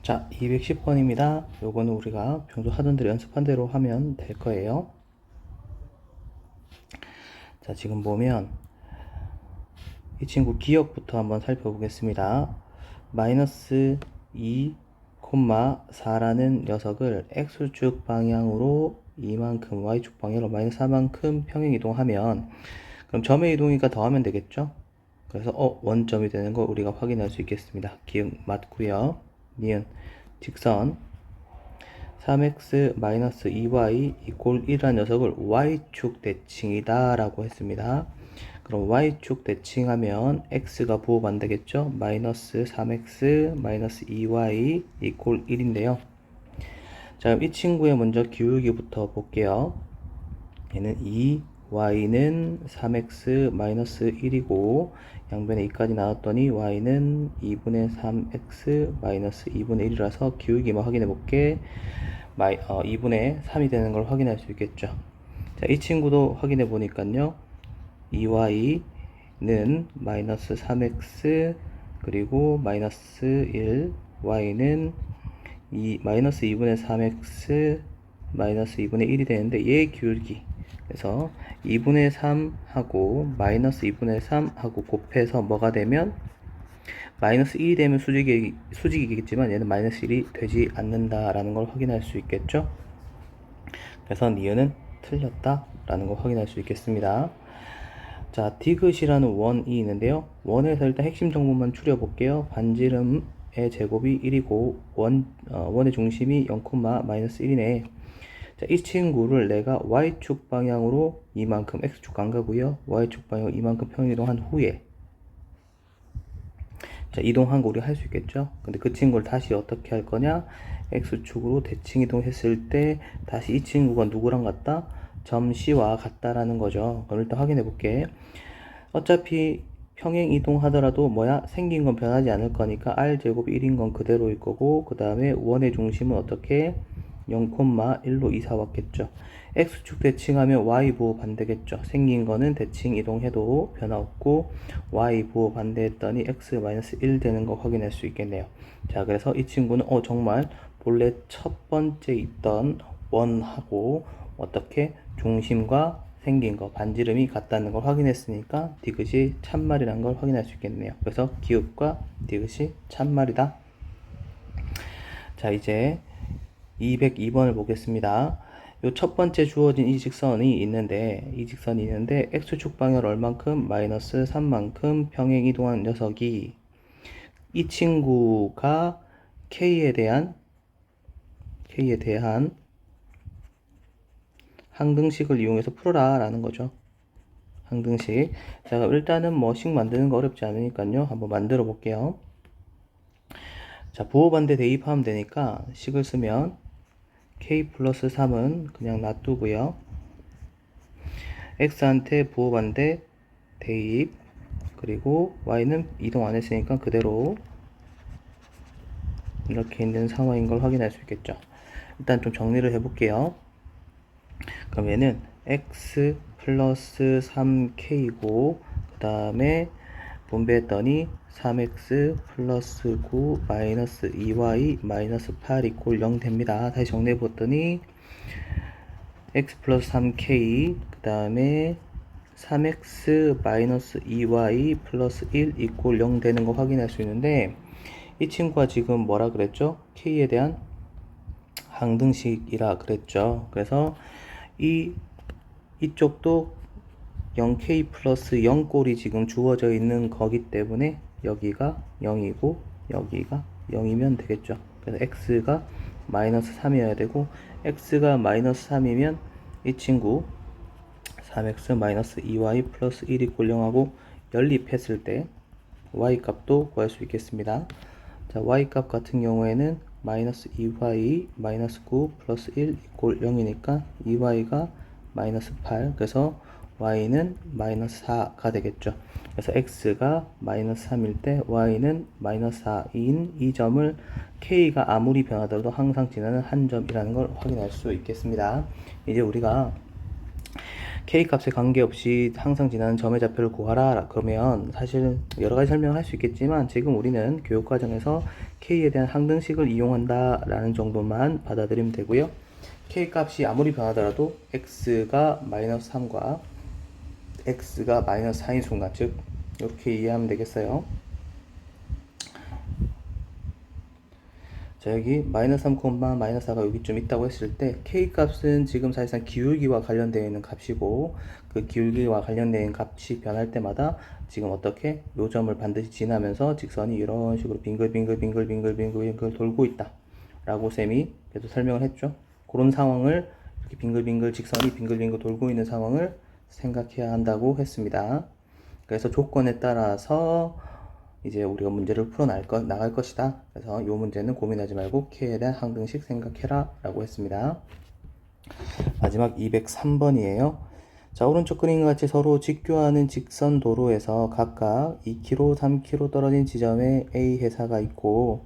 자, 210번입니다. 요거는 우리가 평소 하던 대로 연습한 대로 하면 될 거예요. 자, 지금 보면 이 친구 기억부터 한번 살펴보겠습니다. 마이너스 2, 4라는 녀석을 x축 방향으로 이만큼, y축 방향으로 마이너스 4만큼 평행 이동하면, 그럼 점의 이동이니까 더하면 되겠죠? 그래서 원점이 되는 걸 우리가 확인할 수 있겠습니다. 기억 맞고요. 니은 직선 3x-2y = 1이라는 녀석을 y축 대칭이다 라고 했습니다. 그럼 y축 대칭하면 x가 부호 반대겠죠? 마이너스 3x-2y = 1인데요. 자, 이 친구의 먼저 기울기부터 볼게요. 얘는 2y는 3x-1이고 양변에 2까지 나왔더니 y는 2분의 3x-2분의 1이라서 기울기만 확인해 볼게. 2분의 3이 되는 걸 확인할 수 있겠죠. 자, 이 친구도 확인해 보니까요. 2y는 마이너스 3x 그리고 마이너스 1, y는 마이너스 2분의 3x 마이너스 2분의 1이 되는데 얘의 기울기, 그래서 2분의 3하고 마이너스 2분의 3하고 곱해서 뭐가 되면 마이너스 1이 되면 수직이겠지만 얘는 마이너스 1이 되지 않는다라는 걸 확인할 수 있겠죠. 그래서 니은은 틀렸다 라는 걸 확인할 수 있겠습니다. 자, 디귿이라는 원이 있는데요. 원에서 일단 핵심 정보만 추려 볼게요. 반지름의 제곱이 1이고 원의 중심이 0,-1이네. 자, 이 친구를 내가 y축 방향으로 이만큼, x축 안 가고요. y축 방향으로 이만큼 평행 이동한 후에, 자, 이동한 거 우리가 할 수 있겠죠. 근데 그 친구를 다시 어떻게 할 거냐? x축으로 대칭 이동했을 때 다시 이 친구가 누구랑 같다? 점 C와 같다라는 거죠. 그럼 일단 확인해 볼게. 어차피 평행 이동하더라도 생긴 건 변하지 않을 거니까 r제곱 1인 건 그대로일 거고, 그 다음에 원의 중심은 어떻게 0,1로 이사 왔겠죠. x축 대칭하면 y 부호 반대겠죠. 생긴 거는 대칭 이동해도 변화 없고 y 부호 반대했더니 x-1 되는 거 확인할 수 있겠네요. 자, 그래서 이 친구는 정말 본래 첫 번째 있던 원하고 어떻게 중심과 생긴 거, 반지름이 같다는 걸 확인했으니까 디귿이 참말이라는 걸 확인할 수 있겠네요. 그래서 기읍과 디귿이 참말이다. 자, 이제 202번을 보겠습니다. 요 첫 번째 주어진 이 직선이 있는데 x축 방향을 얼만큼? 마이너스 3만큼 평행 이동한 녀석이, 이 친구가 k에 대한 항등식을 이용해서 풀어라 라는 거죠. 항등식. 자, 일단은 식 만드는 거 어렵지 않으니까요. 한번 만들어 볼게요. 자, 부호 반대 대입하면 되니까 식을 쓰면 k 플러스 3은 그냥 놔두고요. x한테 부호 반대 대입, 그리고 y는 이동 안 했으니까 그대로 이렇게 있는 상황인 걸 확인할 수 있겠죠. 일단 좀 정리를 해 볼게요. 그럼 얘는 x 플러스 3k고 그 다음에 분배했더니 3x 플러스 9 마이너스 2y 마이너스 8 = 0 됩니다. 다시 정리해 봤더니 x 플러스 3k 그 다음에 3x 마이너스 2y 플러스 1 = 0 되는 거 확인할 수 있는데, 이 친구가 지금 뭐라 그랬죠? k에 대한 항등식이라 그랬죠. 그래서 이쪽도 0k 플러스 0꼴이 지금 주어져 있는 거기 때문에 여기가 0이고 여기가 0이면 되겠죠. 그래서 x가 마이너스 3이어야 되고, x가 마이너스 3이면 이 친구 3x 마이너스 2y 플러스 1 = 0하고 연립했을 때 y 값도 구할 수 있겠습니다. 자, y 값 같은 경우에는 마이너스 2y 마이너스 9 플러스 1 = 0이니까 2y가 마이너스 8, 그래서 y는 마이너스 4가 되겠죠. 그래서 x가 마이너스 3일 때 y는 마이너스 4인 이 점을 k가 아무리 변하더라도 항상 지나는 한 점이라는 걸 확인할 수 있겠습니다. 이제 우리가 k 값에 관계없이 항상 지나는 점의 좌표를 구하라 그러면 사실 여러 가지 설명을 할 수 있겠지만 지금 우리는 교육 과정에서 k에 대한 항등식을 이용한다 라는 정도만 받아들이면 되고요. k 값이 아무리 변하더라도 x가 마이너스 3과 x가 마이너스 4인 순간, 즉 이렇게 이해하면 되겠어요. 자, 여기 마이너스 3, 마이너스 4가 여기 좀 있다고 했을 때 k 값은 지금 사실상 기울기와 관련되어 있는 값이고, 그 기울기와 관련되어 있는 값이 변할 때마다 지금 어떻게 요 점을 반드시 지나면서 직선이 이런 식으로 빙글빙글 돌고 있다 라고 쌤이 계속 설명을 했죠. 그런 상황을, 이렇게 빙글빙글 직선이 빙글빙글 돌고 있는 상황을 생각해야 한다고 했습니다. 그래서 조건에 따라서 이제 우리가 문제를 나갈 것이다. 그래서 이 문제는 고민하지 말고 k에 대한 항등식 생각해라 라고 했습니다. 마지막 203번이에요. 자, 오른쪽 그림과 같이 서로 직교하는 직선 도로에서 각각 2km, 3km 떨어진 지점에 A 회사가 있고,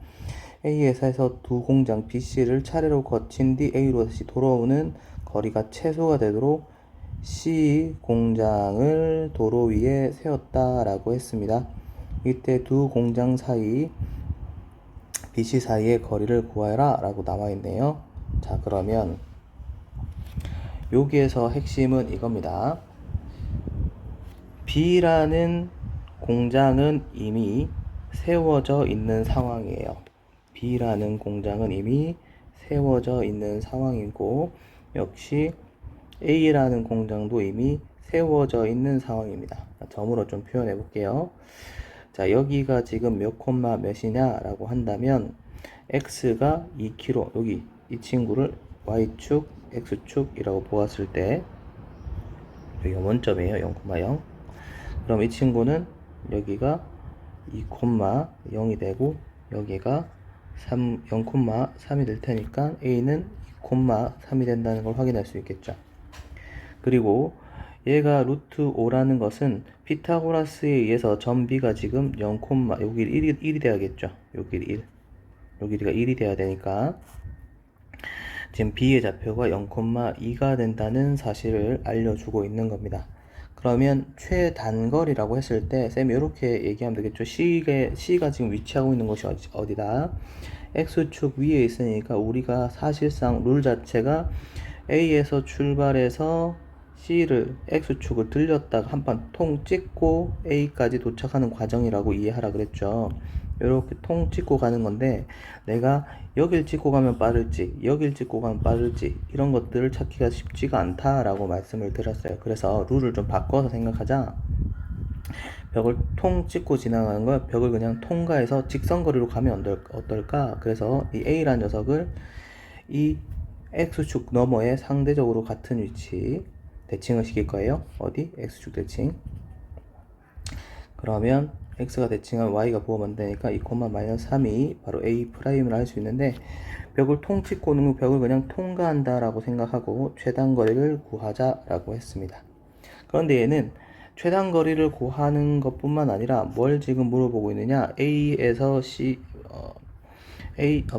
A 회사에서 두 공장 BC를 차례로 거친 뒤 A로 다시 돌아오는 거리가 최소가 되도록 C 공장을 도로 위에 세웠다라고 했습니다. 이때 두 공장 사이 BC 사이의 거리를 구하라 라고 나와 있네요. 자, 그러면 여기에서 핵심은 이겁니다. B라는 공장은 이미 세워져 있는 상황이에요. B라는 공장은 이미 세워져 있는 상황이고, 역시 A라는 공장도 이미 세워져 있는 상황입니다. 점으로 좀 표현해 볼게요. 자, 여기가 지금 몇 콤마 몇이냐 라고 한다면 x가 2km, 여기 이 친구를 y축, x축이라고 보았을 때 여기가 원점이에요. 0,0. 그럼 이 친구는 여기가 2,0이 되고 여기가 0,3이 될 테니까 a는 2,3이 된다는 걸 확인할 수 있겠죠. 그리고 얘가 루트 5라는 것은 피타고라스에 의해서 점 B가 지금 0, 여기 1이 돼야겠죠. 여기 1. 여기가 1이 돼야 되니까 지금 B의 좌표가 0,2가 된다는 사실을 알려주고 있는 겁니다. 그러면 최단거리라고 했을 때 쌤이 이렇게 얘기하면 되겠죠. C가 지금 위치하고 있는 곳이 어디다? X축 위에 있으니까 우리가 사실상 룰 자체가 A에서 출발해서 C를 X축을 들렸다가 한판 통 찍고 A까지 도착하는 과정이라고 이해하라 그랬죠. 이렇게 통 찍고 가는 건데, 내가 여길 찍고 가면 빠를지 여길 찍고 가면 빠를지 이런 것들을 찾기가 쉽지가 않다라고 말씀을 드렸어요. 그래서 룰을 좀 바꿔서 생각하자. 벽을 통 찍고 지나가는 걸 벽을 그냥 통과해서 직선거리로 가면 어떨까? 그래서 이 A라는 녀석을 이 X축 너머에 상대적으로 같은 위치 대칭을 시킬 거예요. 어디? X축 대칭. 그러면 X가 대칭한 Y가 부호면 되니까 2,-3이 바로 A'을 할 수 있는데, 벽을 통찍고는 벽을 그냥 통과한다 라고 생각하고 최단거리를 구하자 라고 했습니다. 그런데 얘는 최단거리를 구하는 것 뿐만 아니라 뭘 지금 물어보고 있느냐, A에서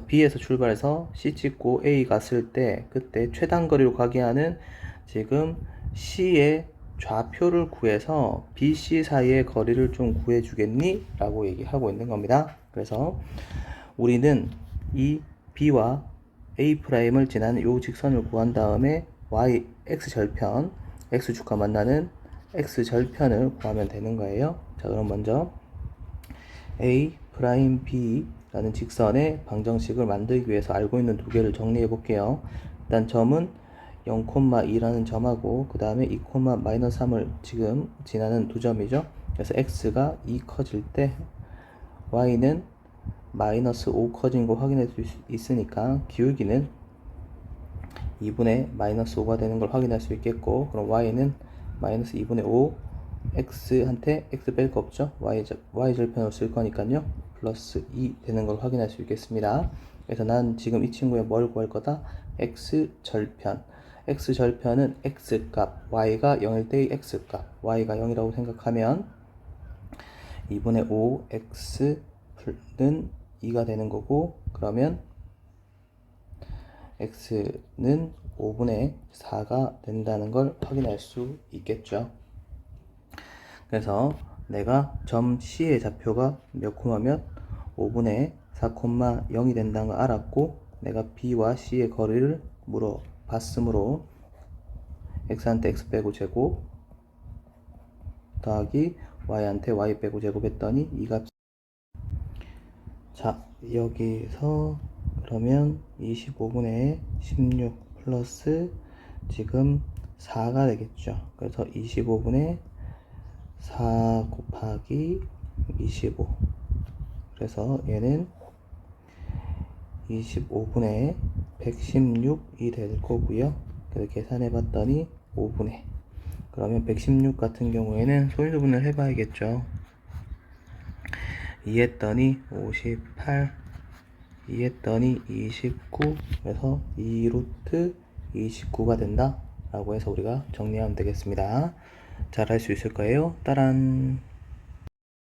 B에서 출발해서 C 찍고 A 갔을 때 그때 최단거리로 가게 하는 지금 C의 좌표를 구해서 B, C 사이의 거리를 좀 구해 주겠니? 라고 얘기하고 있는 겁니다. 그래서 우리는 이 B와 A'을 지나는 이 직선을 구한 다음에 X절편, X축과 만나는 X절편을 구하면 되는 거예요. 자, 그럼 먼저 A', B 라는 직선의 방정식을 만들기 위해서 알고 있는 두 개를 정리해 볼게요. 일단 점은 0,2라는 점하고 그 다음에 2,-3을 지금 지나는 두 점이죠. 그래서 x가 2 커질 때 y는 -5 커진 거 확인할 수 있으니까 기울기는 2분의 -5가 되는 걸 확인할 수 있겠고, 그럼 y는 -2분의 5, x한테 x 뺄 거 없죠. y절편으로 쓸 거니까요. 플러스 2 되는 걸 확인할 수 있겠습니다. 그래서 난 지금 이 친구의 뭘 구할 거다? x절편. x절편은 x값, y가 0일 때의 x값, y가 0이라고 생각하면 2분의 5 x는 2가 되는 거고, 그러면 x는 25분의 4가 된다는 걸 확인할 수 있겠죠. 그래서 내가 점 C의 좌표가 몇 콤마 몇 5분의 4,0이 된다는 걸 알았고 내가 B와 C의 거리를 물어봤으므로 X한테 X 빼고 제곱 더하기 Y한테 Y 빼고 제곱 했더니 이 값. 자, 여기서 그러면 25분의 16 플러스 지금 4가 되겠죠. 그래서 25분의 4 곱하기 25. 그래서 얘는 25분의 116이 될 거고요. 그래서 계산해 봤더니 5분의. 그러면 116 같은 경우에는 소인수분을 해봐야겠죠. 2 했더니 58, 2 했더니 29, 그래서 2루트 29가 된다 라고 해서 우리가 정리하면 되겠습니다. 잘 할 수 있을 거예요. 따란.